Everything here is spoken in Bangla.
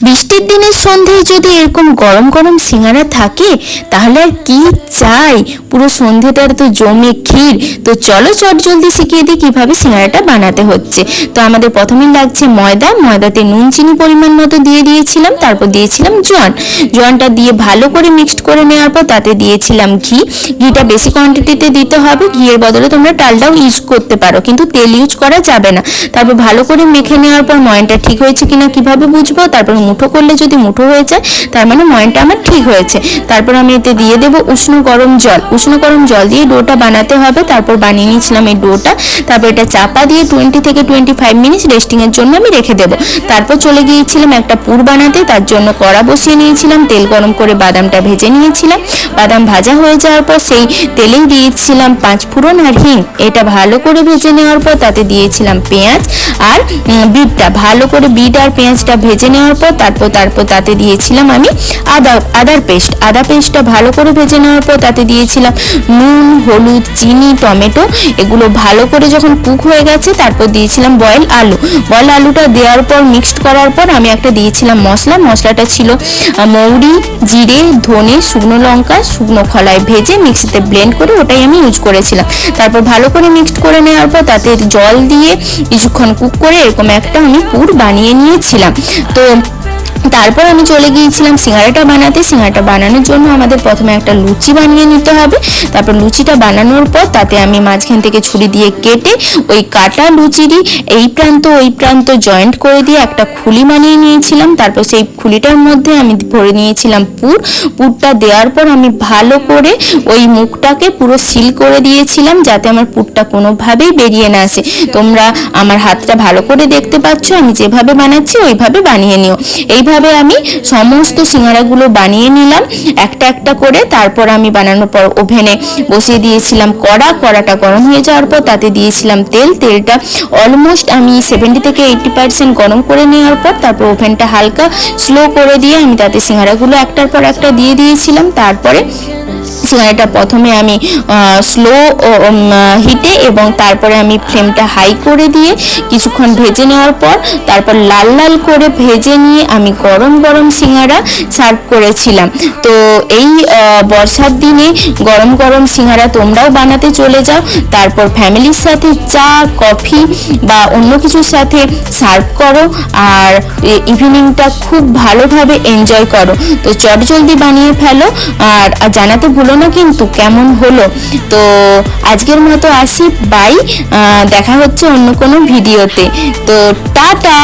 বৃষ্টির দিনের সন্ধ্যায় যদি এরকম গরম গরম সিঙ্গারা থাকে তাহলে আর কি চাই, পুরো সন্ধ্যেটার তো জমে ক্ষীর। তো চলো চট জলদি শিখিয়ে দিই কিভাবে সিঙ্গারাটা বানাতে হচ্ছে। তো আমাদের প্রথমেই লাগছে ময়দা, ময়দাতে নুন চিনি পরিমাণ মতো দিয়ে দিয়েছিলাম, তারপর দিয়েছিলাম জোয়ানটা দিয়ে ভালো করে মিক্সড করে নেওয়ার পর তাতে দিয়েছিলাম ঘিটা বেশি কোয়ান্টিটিতে দিতে হবে, ঘিয়ের বদলে তোমরা ডালডাও ইউজ করতে পারো কিন্তু তেল ইউজ করা যাবে না। তারপর ভালো করে মেখে নেওয়ার পর ময়নটা ঠিক হয়েছে কিনা কিভাবে বুঝবো, তারপর মুঠো করলে যদি মুঠো হয়ে যায় তার মানে ময়নটা আমার ঠিক হয়েছে। তারপর আমি এতে দিয়ে দেবো উষ্ণ গরম জল দিয়ে ডোটা বানাতে হবে। তারপর বানিয়ে নিয়েছিলাম এই ডোটা, তারপর এটা চাপা দিয়ে 20 থেকে 25 মিনিট রেস্টিং এর জন্য আমি রেখে দেবো। তারপর চলে গিয়েছিলাম একটা পুর বানাতে, তার জন্য কড়া বসিয়ে নিয়েছিলাম, তেল গরম করে বাদামটা ভেজে নিয়েছিলাম। বাদাম ভাজা হয়ে যাওয়ার পর সেই তেলেই দিয়েছিলাম 5 ফোড়ন আর হিং। এটা ভালো করে ভেজে নেওয়ার পর তাতে দিয়েছিলাম পেঁয়াজ আর বিটটা, ভালো করে বিট আর পেঁয়াজটা ভেজে নেওয়ার পর তারপর তাতে দিয়েছিলাম আমি আদা পেস্টটা ভালো করে ভেজে নেওয়ার পর তাতে দিয়েছিলাম নুন, হলুদ, চিনি, টমেটো। এগুলো ভালো করে যখন কুক হয়ে গেছে তারপর দিয়েছিলাম বয়েল আলুটা দেওয়ার পর মিক্সড করার পর আমি একটা দিয়েছিলাম মশলাটা ছিল মৌরি, জিরে, ধনে, শুকনো লঙ্কা, শুকনো খোলায় ভেজে মিক্সিতে ব্লেন্ড করে ওটাই আমি ইউজ করেছিলাম। তারপর ভালো করে মিক্সড করে নেওয়ার পর তাতে জল দিয়ে কিছুক্ষণ কুক করে এরকম একটা আমি পুর বানিয়ে নিয়েছিলাম। তো তারপর আমি চলে গিয়েছিলাম সিঙ্গারাটা বানাতে। সিঙ্গারাটা বানানোর জন্য আমাদের প্রথমে একটা লুচি বানিয়ে নিতে হবে। তারপর লুচিটা বানানোর পর তাতে আমি মাঝখান থেকে ছুরি দিয়ে কেটে ওই কাটা লুচিরই এই প্রান্ত ওই প্রান্ত জয়েন্ট করে দিয়ে একটা খুলি বানিয়ে নিয়েছিলাম। তারপর সেই খুলিটার মধ্যে আমি ভরে নিয়েছিলাম পুরটা দেওয়ার পর আমি ভালো করে ওই মুখটাকে পুরো সিল করে দিয়েছিলাম যাতে আমার পুরটা কোনোভাবেই বেরিয়ে না আসে। তোমরা আমার হাতটা ভালো করে দেখতে পাচ্ছ, আমি যেভাবে বানাচ্ছি ওইভাবে বানিয়ে নিও। এইভাবে আমি সমস্ত সিঙ্গারাগুলো বানিয়ে নিলাম একটা একটা করে। তারপর আমি বানানোর পর ওভেনে বসিয়ে দিয়েছিলাম কড়াটা গরম হয়ে যাওয়ার পর তাতে দিয়েছিলাম তেলটা অলমোস্ট আমি 70 থেকে 80% গরম করে নেওয়ার পর তারপর ওভেনটা হালকা স্লো করে দিয়ে আমি তাতে সিঙ্গারাগুলো একটার পর একটা দিয়ে দিয়েছিলাম। তারপরে সিঙ্গারাটা প্রথমে আমি স্লো হিটে এবং তারপরে আমি ফ্লেমটা হাই করে দিয়ে কিছুক্ষণ ভেজে নেওয়ার পর তারপর লাল লাল করে ভেজে নিয়ে আমি গরম গরম সিঙ্গারা সার্ভ করেছিলাম। তো এই বর্ষার দিনে গরম গরম সিঙ্গারা তোমরাও বানাতে চলে যাও, তারপর ফ্যামিলির সাথে চা, কফি বা অন্য কিছুর সাথে সার্ভ করো আর ইভিনিংটা খুব ভালোভাবে এনজয় করো। তো চটজলদি বানিয়ে ফেলো আর জানাতে ভুলো না কিন্তু কেমন হলো। তো আজকের মতো আসি, বাই, দেখা হচ্ছে অন্য কোনো ভিডিওতে। তো টাটা।